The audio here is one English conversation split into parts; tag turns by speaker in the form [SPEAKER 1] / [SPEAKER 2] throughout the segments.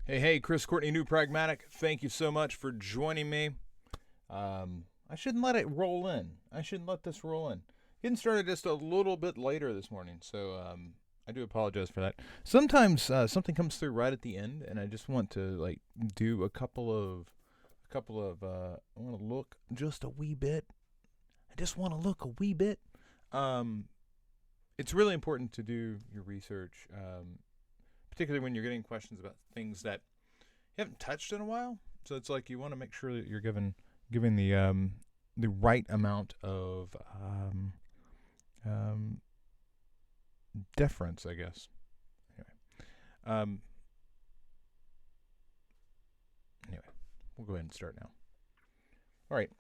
[SPEAKER 1] Hey, Chris Courtney, New Pragmatic. Thank you so much for joining me. I shouldn't let it roll in. I shouldn't let this roll in. Getting started just a little bit later this morning, so I do apologize for that. Sometimes something comes through right at the end, and I just want to do I want to look just a wee bit. I just want to look a wee bit. Um, it's really important to do your research, particularly when you're getting questions about things that you haven't touched in a while. So it's like you want to make sure that you're giving the right amount of um, deference, I guess. Anyway, anyway, we'll go ahead and start now. All right.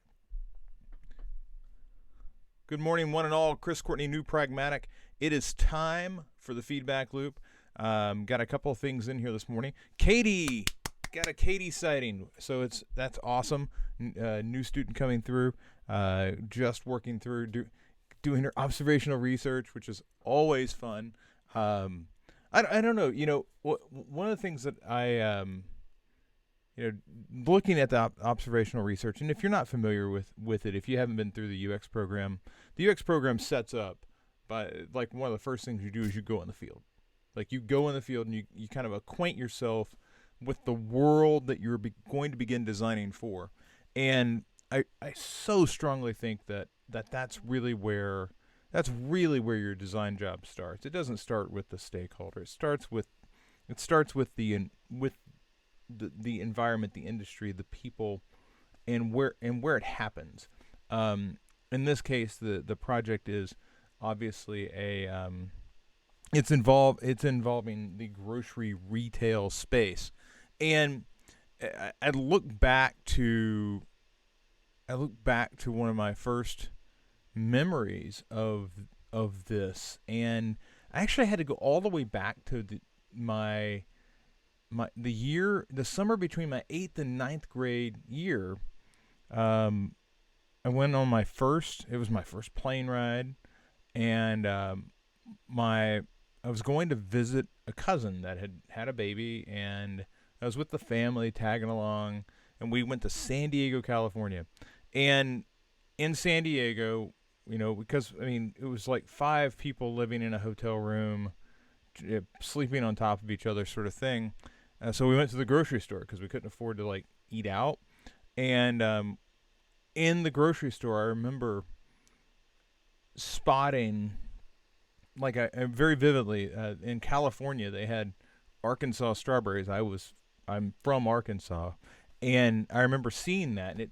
[SPEAKER 1] Good morning, one and all. Chris Courtney, New Pragmatic. It is time for the feedback loop. Got a couple of things in here this morning. Katie, got a Katie sighting, so that's awesome. New student coming through, just working through doing her observational research, which is always fun. I don't know. One of the things that looking at the observational research, and if you're not familiar with it, if you haven't been through the UX program, the UX program sets up by like one of the first things you do is you go in the field. Like you go in the field and you kind of acquaint yourself with the world that you're going to begin designing for. And I so strongly think that's really where your design job starts. It doesn't start with the stakeholder. It starts with the environment, the industry, the people, and where it happens. In this case, the project is obviously it's involving the grocery retail space, and I look back to one of my first memories of this, and I actually had to go all the way back to the summer between my 8th and ninth grade year. I went on it was my first plane ride, and I was going to visit a cousin that had a baby, and I was with the family tagging along, and we went to San Diego, California. And in San Diego, because it was like 5 people living in a hotel room, sleeping on top of each other, sort of thing. So we went to the grocery store because we couldn't afford to eat out. And in the grocery store, I remember spotting, very vividly, in California they had Arkansas strawberries. I'm from Arkansas, and I remember seeing that, and it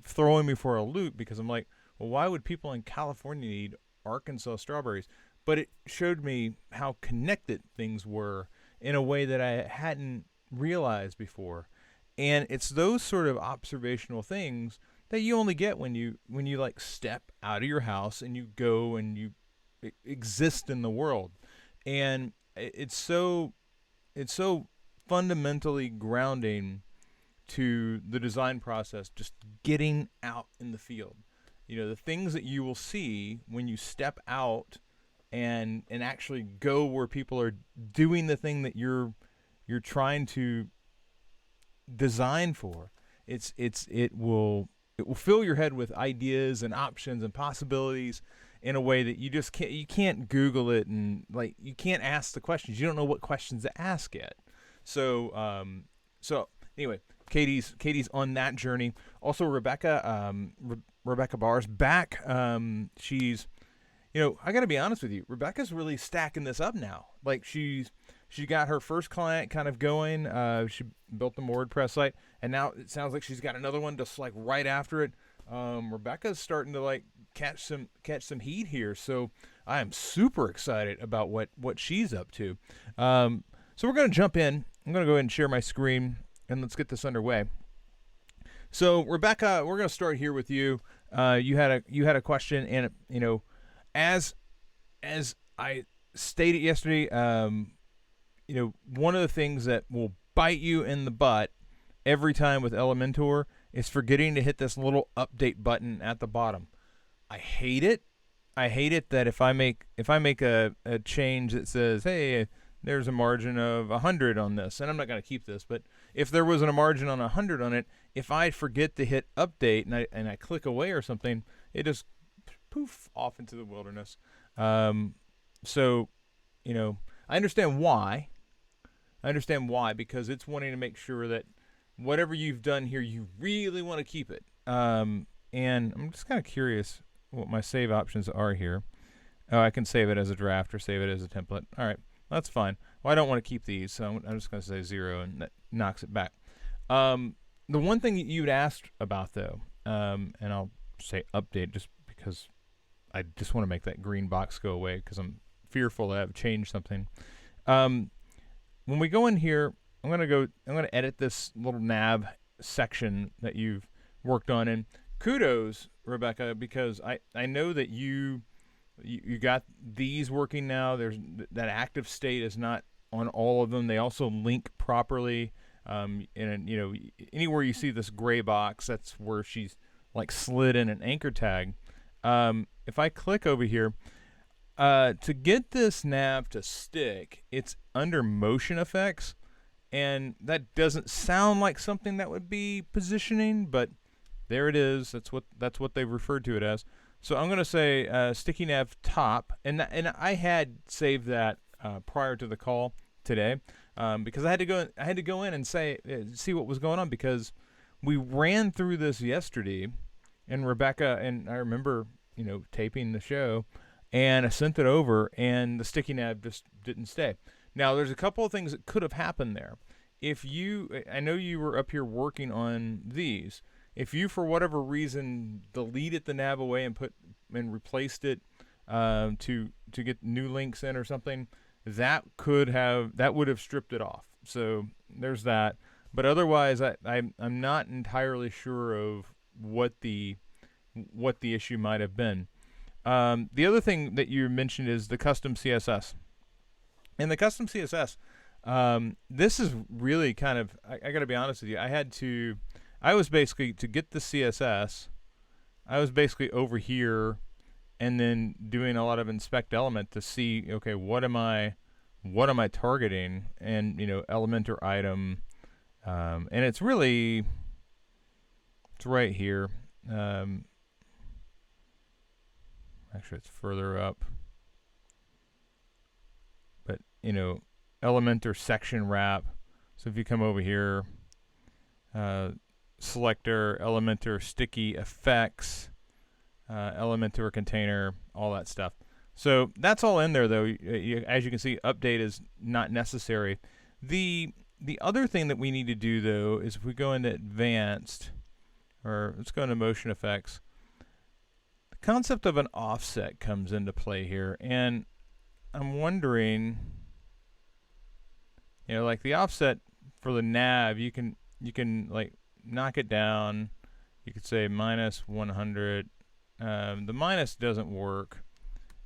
[SPEAKER 1] throwing me for a loop, because I'm like, well, why would people in California need Arkansas strawberries? But it showed me how connected things were in a way that I hadn't realized before. And it's those sort of observational things that you only get when you step out of your house and you go and you exist in the world. And it's so fundamentally grounding to the design process, just getting out in the field. The things that you will see when you step out and actually go where people are doing the thing that you're trying to design for. It will fill your head with ideas and options and possibilities in a way that you can't Google it, and you can't ask the questions. You don't know what questions to ask yet. So anyway, Katie's on that journey. Also, Rebecca Barr's back. She's, I got to be honest with you, Rebecca's really stacking this up now. She got her first client kind of going. She built the WordPress site, and now it sounds like she's got another one just right after it. Rebecca's starting to catch some heat here, so I am super excited about what she's up to. So we're going to jump in. I'm going to go ahead and share my screen, and let's get this underway. So Rebecca, we're going to start here with you. You had a question, and as I stated yesterday, one of the things that will bite you in the butt every time with Elementor is forgetting to hit this little update button at the bottom. I hate it. I hate it that if I make a change that says, hey, there's a margin of 100 on this, and I'm not going to keep this, but if there wasn't a margin on 100 on it, if I forget to hit update and I click away or something, it just poof off into the wilderness. So, you know, I understand why. Because it's wanting to make sure that whatever you've done here, you really want to keep it. And I'm just kind of curious what my save options are here. Oh, I can save it as a draft or save it as a template. All right, that's fine. Well, I don't want to keep these, so I'm just going to say 0, and that knocks it back. The one thing that you'd asked about, though, and I'll say update just because I just want to make that green box go away because I'm fearful that I've changed something. When we go in here, I'm going to edit this little nav section that you've worked on, and kudos, Rebecca, because I know that you got these working now. There's that active state is not on all of them. They also link properly. And you know, anywhere you see this gray box, that's where she's like slid in an anchor tag. If I click over here, to get this nav to stick, it's under motion effects, and that doesn't sound like something that would be positioning, but there it is. That's what they've referred to it as. So I'm going to say sticky nav top, and I had saved that prior to the call today because I had to go in and see what was going on, because we ran through this yesterday, and Rebecca and I remember taping the show, and I sent it over, and the sticky nav just didn't stay. Now there's a couple of things that could have happened there. I know you were up here working on these. If you, for whatever reason, deleted the nav away and replaced it to get new links in or something, that would have stripped it off. So there's that. But otherwise, I'm not entirely sure of what the issue might have been. The other thing that you mentioned is the custom CSS. And the custom CSS, this is really kind of, I got to be honest with you, I was basically, to get the CSS, I was basically over here and then doing a lot of inspect element to see, okay, what am I targeting? And, element or item. And it's right here. Actually, it's further up. But, element or section wrap. So if you come over here, selector, Elementor, sticky effects, Elementor container, all that stuff. So that's all in there, though. As you can see, update is not necessary. The other thing that we need to do, though, is if we go into advanced, or let's go into motion effects, the concept of an offset comes into play here. And I'm wondering, like the offset for the nav, you can like knock it down. You could say minus 100. The minus doesn't work.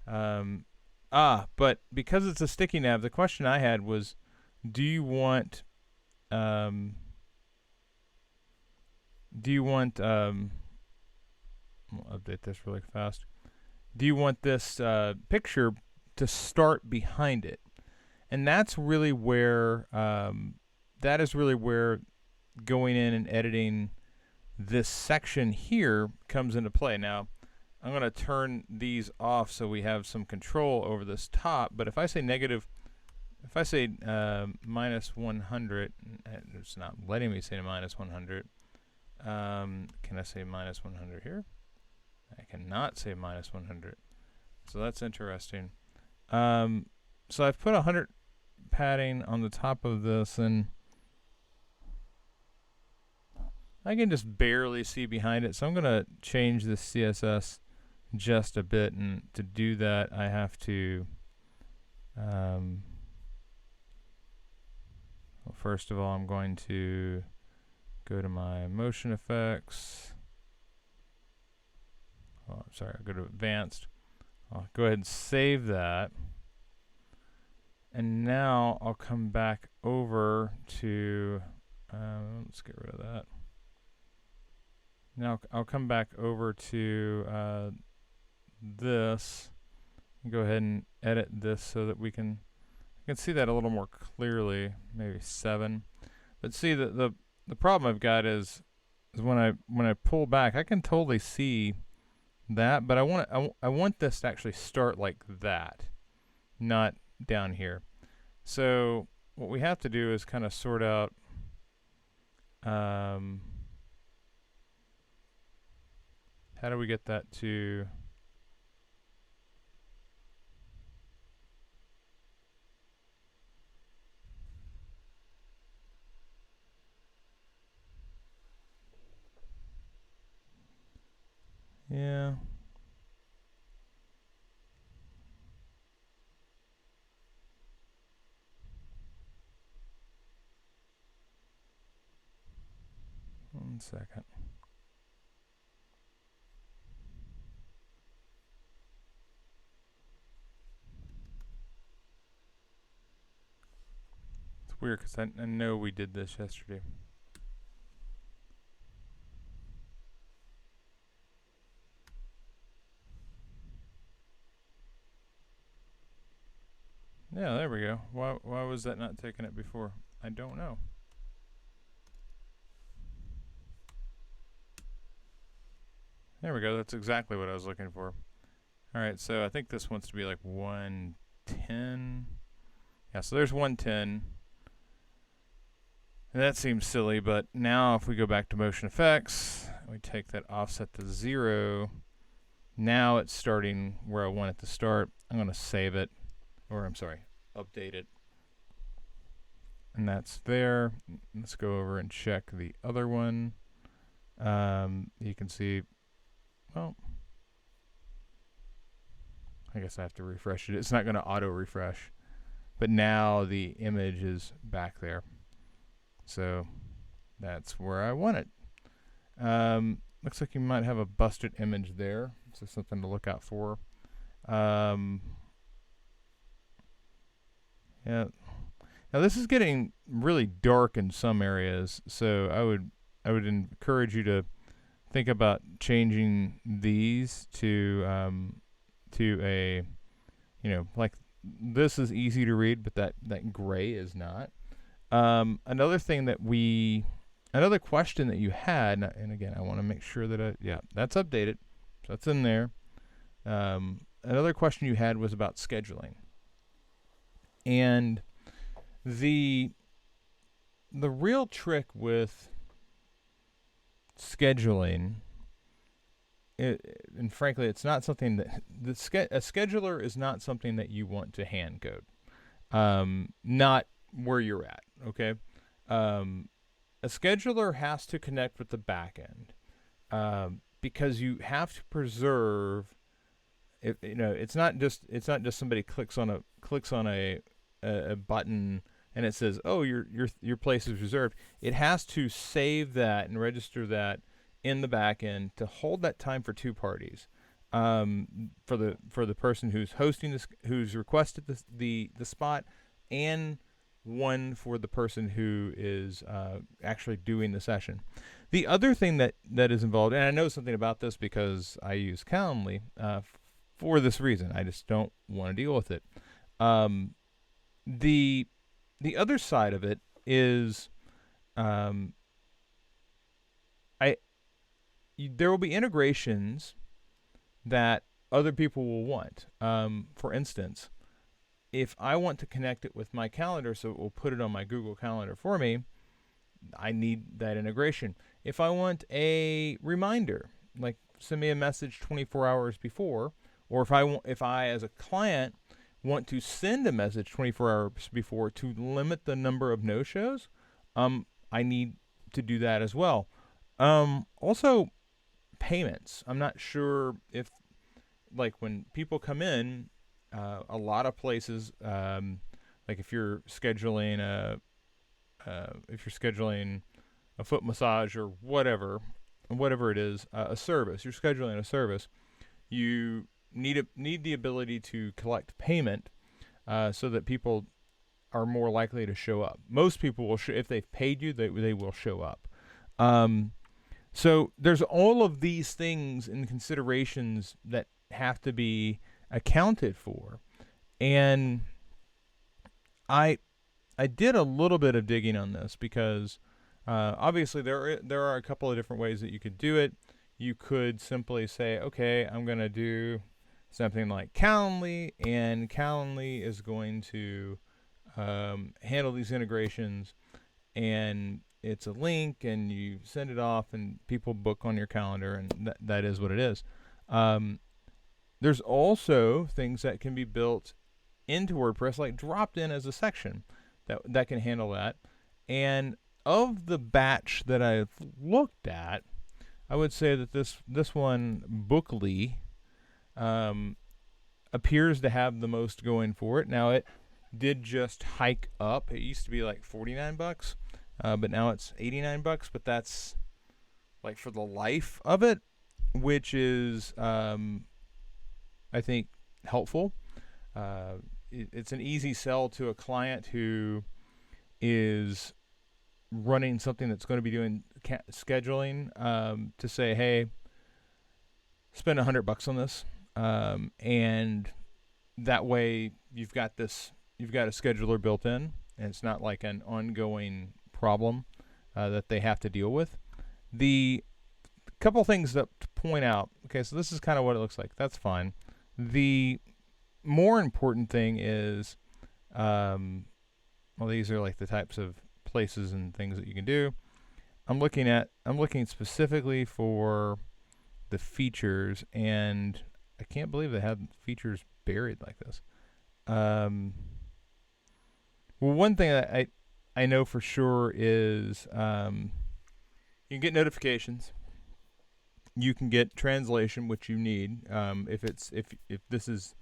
[SPEAKER 1] But because it's a sticky nav, the question I had was, do you want I'll update this really fast. Do you want this picture to start behind it? And that's really where going in and editing this section here comes into play. Now, I'm going to turn these off so we have some control over this top. But if I say minus 100, it's not letting me say minus 100. Can I say minus 100 here? I cannot say minus 100. So that's interesting. So I've put 100 padding on the top of this, and I can just barely see behind it. So I'm going to change the CSS just a bit, and to do that I have to well, first of all, I'm going to go to my motion effects. Oh, I'm sorry, I'll go to advanced. I'll go ahead and save that. And now I'll come back over to, let's get rid of that. Now I'll come back over to this and go ahead and edit this so that we can I can see that a little more clearly, maybe 7. But see, the problem I've got is when I pull back, I can totally see that, but I want this to actually start like that, not down here. So what we have to do is kind of sort out how do we get that to yeah. One second. It's weird because I know we did this yesterday. Yeah, there we go. Why was that not taking it before? I don't know. There we go. That's exactly what I was looking for. All right, so I think this wants to be like 110. Yeah, so there's 110. And that seems silly, but now if we go back to motion effects, we take that offset to 0. Now it's starting where I want it to start. I'm going to save it, or I'm sorry, update it. And that's there. Let's go over and check the other one. You can see, well, I guess I have to refresh it. It's not going to auto refresh, but now the image is back there. So that's where I want it. Looks like you might have a busted image there, so something to look out for. Yeah. Now this is getting really dark in some areas, so I would encourage you to think about changing these to a, like this is easy to read, but that gray is not. Another question that you had, and again, I want to make sure that that's updated, so that's in there. Another question you had was about scheduling, and the real trick with scheduling, and frankly, it's not something that a scheduler is not something that you want to hand code. Not where you're at. Okay. A scheduler has to connect with the back end, because you have to preserve. It's not just somebody clicks on a button and it says, "Oh, your place is reserved." It has to save that and register that in the back end to hold that time for two parties. For the person who's hosting this, who's requested the spot, and one for the person who is actually doing the session. The other thing that is involved, and I know something about this because I use Calendly for this reason. I just don't want to deal with it. The other side of it is, there will be integrations that other people will want. For instance, if I want to connect it with my calendar so it will put it on my Google Calendar for me, I need that integration. If I want a reminder, like send me a message 24 hours before, or if I as a client want to send a message 24 hours before to limit the number of no-shows, I need to do that as well. Also, payments. I'm not sure if, like, when people come in, a lot of places, like if you're scheduling a foot massage or whatever it is, a service, you're scheduling a service, you need the ability to collect payment, so that people are more likely to show up. Most people will if they've paid you, they will show up. So there's all of these things and considerations that have to be accounted for, and I I did a little bit of digging on this because obviously there are a couple of different ways that you could do it. You could simply say, okay, I'm going to do something like Calendly, and Calendly is going to handle these integrations, and it's a link, and you send it off, and people book on your calendar, and that is what it is. Um, there's also things that can be built into WordPress, like dropped in as a section that can handle that. And of the batch that I've looked at, I would say that this one, Bookly, um, appears to have the most going for it. Now it did just hike up. It used to be like $49, but now it's $89. But that's like for the life of it, which is I think helpful. It's an easy sell to a client who is running something that's going to be doing scheduling, to say, hey, spend $100 on this, and that way you've got a scheduler built in, and it's not like an ongoing problem that they have to deal with. The couple things that to point out. Okay, so this is kind of what it looks like. That's fine. The more important thing is, well, these are like the types of places and things that you can do. I'm looking specifically for the features, and I can't believe they have features buried like this. Well, one thing that I know for sure is you can get notifications. You can get translation, which you need. If this is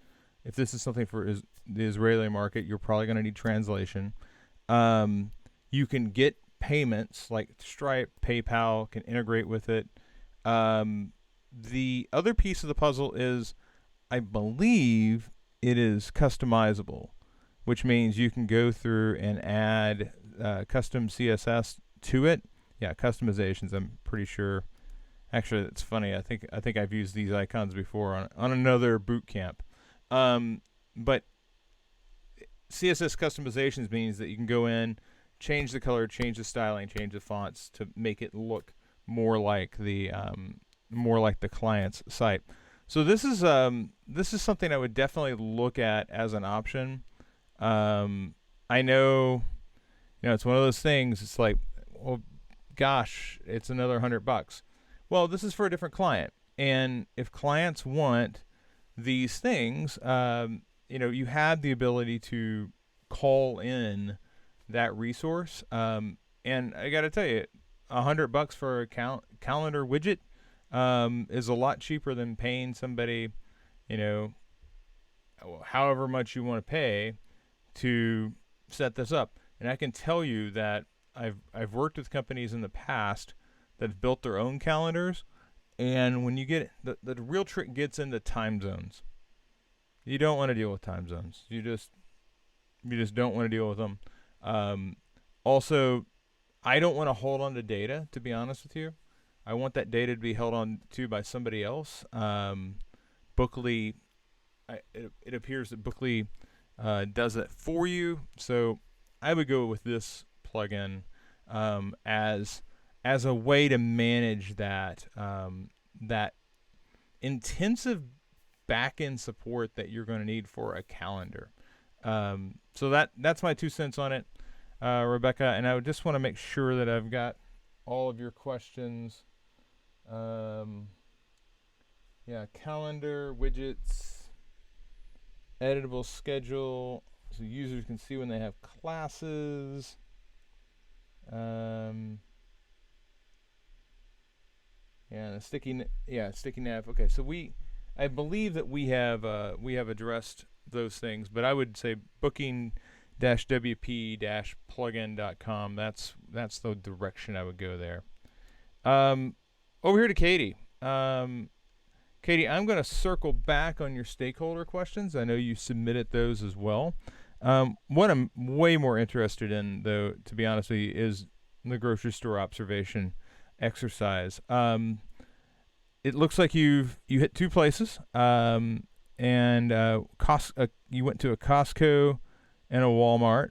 [SPEAKER 1] something for the Israeli market, you're probably going to need translation. You can get payments like Stripe, PayPal can integrate with it. The other piece of the puzzle is, I believe, it is customizable, which means you can go through and add custom CSS to it. Yeah, customizations, I'm pretty sure. Actually, it's funny. I think I've used these icons before on another boot camp. But CSS customizations means that you can go in, change the color, change the styling, change the fonts to make it look more like the client's site. So this is something I would definitely look at as an option. I know, it's one of those things. It's like, well, gosh, it's another $100. Well, this is for a different client, and if clients want these things, you have the ability to call in that resource. And I got to tell you, $100 for a calendar widget is a lot cheaper than paying somebody, however much you want to pay to set this up. And I can tell you that I've worked with companies in the past that have built their own calendars, and when you get the real trick gets into time zones. You don't want to deal with time zones. You just don't want to deal with them. Also, I don't want to hold on to data, to be honest with you. I want that data to be held on to by somebody else. Bookly, it appears that Bookly does it for you. So I would go with this plugin as a way to manage that intensive back-end support that you're going to need for a calendar. So that's my 2 cents on it, Rebecca. And I would just want to make sure that I've got all of your questions. Calendar, widgets, editable schedule, so users can see when they have classes. Sticky nav. Okay, so I believe that we have addressed those things, but I would say booking-wp-plugin.com. That's the direction I would go there. Over here to Katie. Katie, I'm going to circle back on your stakeholder questions. I know you submitted those as well. What I'm way more interested in, though, to be honest with you, is the grocery store observation exercise. It looks like you hit 2 places, and you went to a Costco and a Walmart.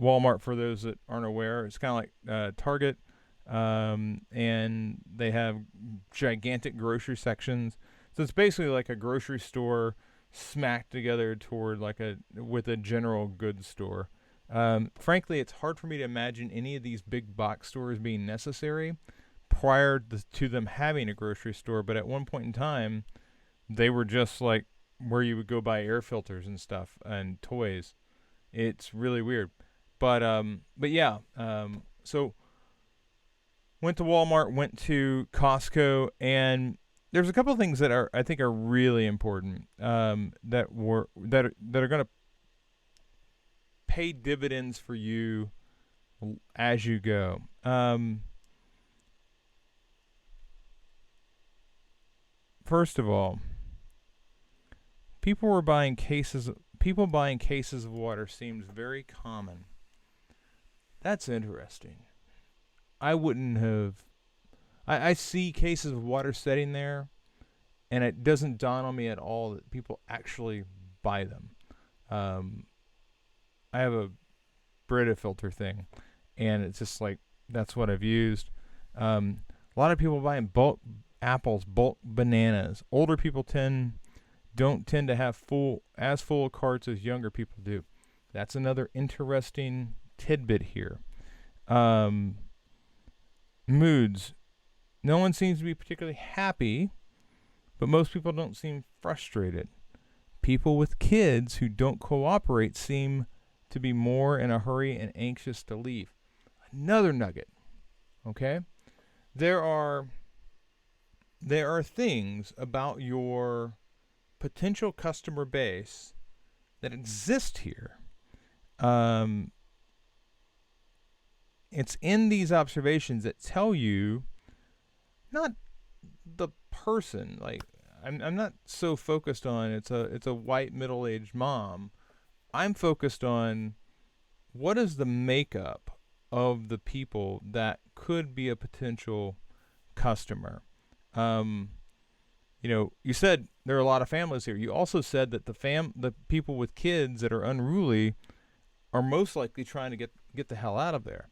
[SPEAKER 1] Walmart, for those that aren't aware, it's kind of like Target, and they have gigantic grocery sections. So it's basically like a grocery store smacked together toward like a with a general goods store. Frankly, it's hard for me to imagine any of these big box stores being necessary prior to them having a grocery store. But at one point in time, they were just like where you would go buy air filters and stuff and toys. It's really weird. But yeah. So went to Walmart, went to Costco, and there's a couple of things that are I think are really important that are going to pay dividends for you as you go. First of all, people buying cases of water seems very common. That's interesting. I wouldn't have. I see cases of water sitting there, and it doesn't dawn on me at all that people actually buy them. Um, I have a Brita filter thing, and it's just like that's what I've used. A lot of people buying bulk apples, bulk bananas. Older people don't tend to have full carts as younger people do. That's another interesting tidbit here. Um, Moods. No one seems to be particularly happy, but most people don't seem frustrated. People with kids who don't cooperate seem to be more in a hurry and anxious to leave. Another nugget. Okay? There are things about your potential customer base that exist here. It's in these observations that tell you not the person. Like I'm not so focused on it's a white middle-aged mom. I'm focused on what is the makeup of the people that could be a potential customer. You said there are a lot of families here. You also said that the people with kids that are unruly are most likely trying to get the hell out of there.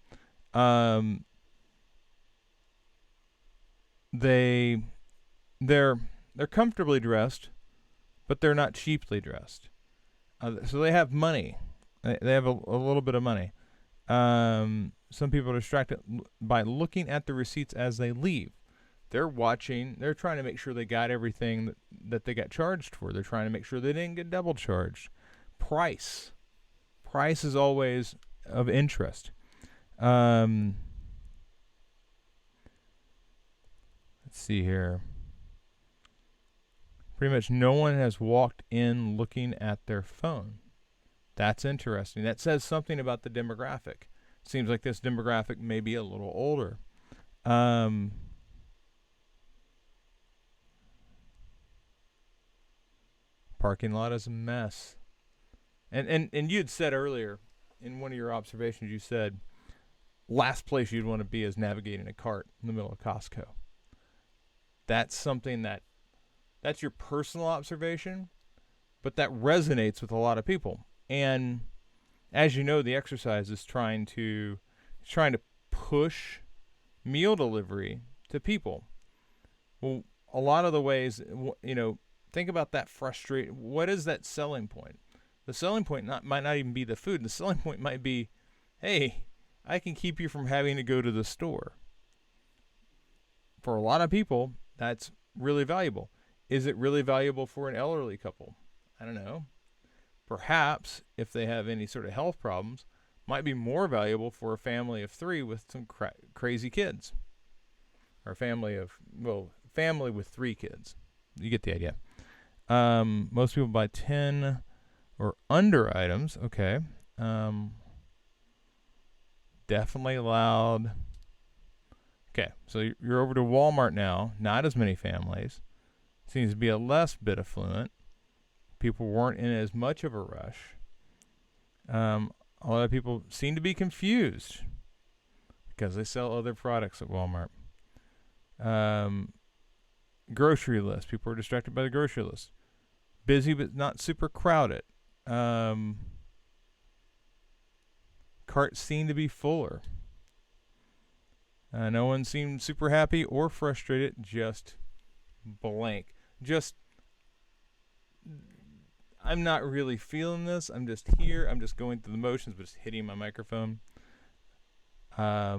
[SPEAKER 1] They they're comfortably dressed, but they're not cheaply dressed. So they have money. They have a little bit of money. Some people are distracted by looking at the receipts as they leave. They're watching. They're trying to make sure they got everything that they got charged for. They're trying to make sure they didn't get double charged. Price is always of interest. Let's see here. Pretty much no one has walked in looking at their phone. That's interesting. That says something about the demographic. Seems like this demographic may be a little older. Parking lot is a mess. And you had said earlier in one of your observations, you said last place you'd want to be is navigating a cart in the middle of Costco. That's something that's your personal observation, but that resonates with a lot of people. And as you know, the exercise is trying to push meal delivery to people. Well, a lot of the ways, think about that what is that selling point? The selling point might not even be the food. The selling point might be, hey, I can keep you from having to go to the store. For a lot of people, that's really valuable. Is it really valuable for an elderly couple? I don't know. Perhaps if they have any sort of health problems, might be more valuable for a family of 3 with some crazy kids. Or family with 3 kids. You get the idea. Most people buy 10 or under items. Okay. Definitely loud. Okay, so you're over to Walmart now. Not as many families. Seems to be a less bit affluent. People weren't in as much of a rush. A lot of people seem to be confused because they sell other products at Walmart. Grocery list. People are distracted by the grocery list. Busy but not super crowded. cart seemed to be fuller. No one seemed super happy or frustrated, just blank. Just, I'm not really feeling this. I'm just here. I'm just going through the motions, but just hitting my microphone. A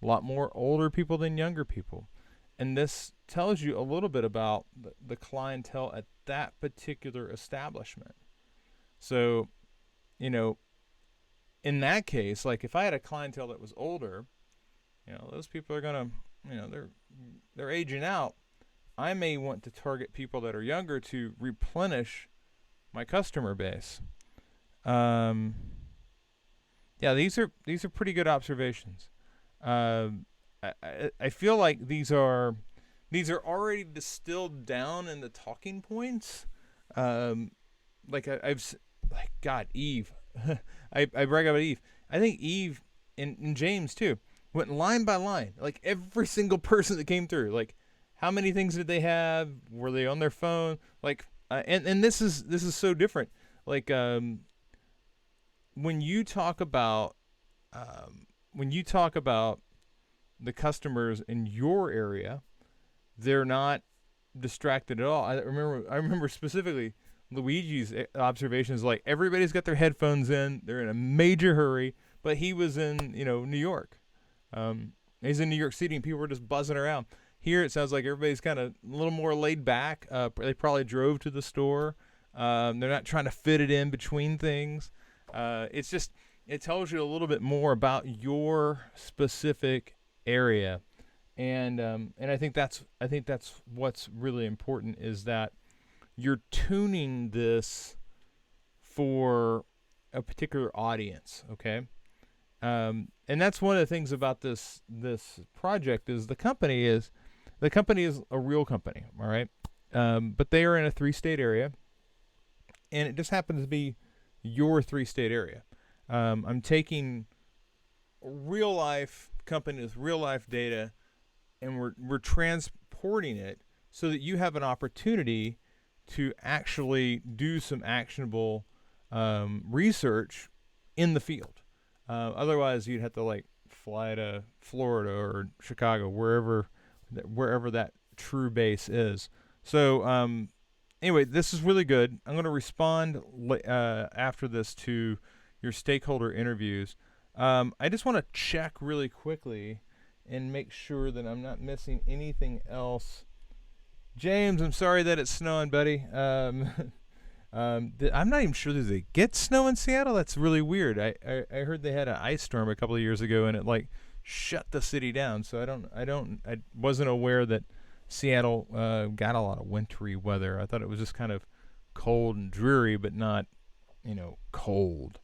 [SPEAKER 1] lot more older people than younger people. And this tells you a little bit about the clientele at that particular establishment. So, you know, in that case, like if I had a clientele that was older, you know, those people are gonna, you know, they're aging out. I may want to target people that are younger to replenish my customer base. Yeah, these are pretty good observations. I feel like these are already distilled down in the talking points. Like God, Eve. I brag about Eve. I think Eve and James too went line by line, like every single person that came through. Like, how many things did they have? Were they on their phone? Like, and this is so different. Like, when you talk about the customers in your area, they're not distracted at all. I remember specifically Luigi's observations. Like, everybody's got their headphones in, they're in a major hurry, but he was in, New York. He's in New York City, and people were just buzzing around. Here, it sounds like everybody's kind of a little more laid back. They probably drove to the store. They're not trying to fit it in between things. It tells you a little bit more about your specific area, and I think that's what's really important, is that you're tuning this for a particular audience. Okay. And that's one of the things about this project, is the company is a real company, all right? But they are in a 3-state area, and it just happens to be your 3-state area. I'm taking real life company with real life data, and we're transporting it so that you have an opportunity to actually do some actionable research in the field. Otherwise, you'd have to fly to Florida or Chicago, wherever that true base is. So anyway, this is really good. I'm going to respond after this to your stakeholder interviews. I just want to check really quickly and make sure that I'm not missing anything else. James, I'm sorry that it's snowing, buddy. I'm not even sure that they get snow in Seattle. That's really weird. I heard they had an ice storm a couple of years ago, and it shut the city down. So I wasn't aware that Seattle got a lot of wintry weather. I thought it was just kind of cold and dreary, but not, cold.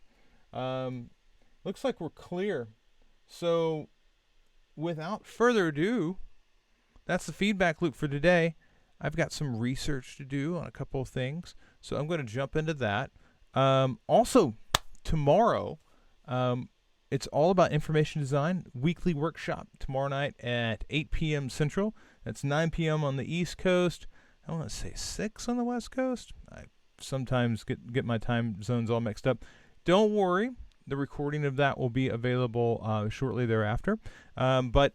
[SPEAKER 1] Looks like we're clear. So without further ado, that's the feedback loop for today. I've got some research to do on a couple of things, so I'm going to jump into that. Also, tomorrow, it's all about information design, weekly workshop tomorrow night at 8 p.m. Central. That's 9 p.m. on the East Coast. I want to say 6 on the West Coast. I sometimes get my time zones all mixed up. Don't worry, the recording of that will be available shortly thereafter. But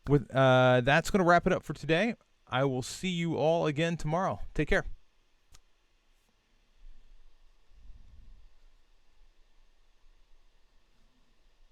[SPEAKER 1] with that's going to wrap it up for today. I will see you all again tomorrow. Take care.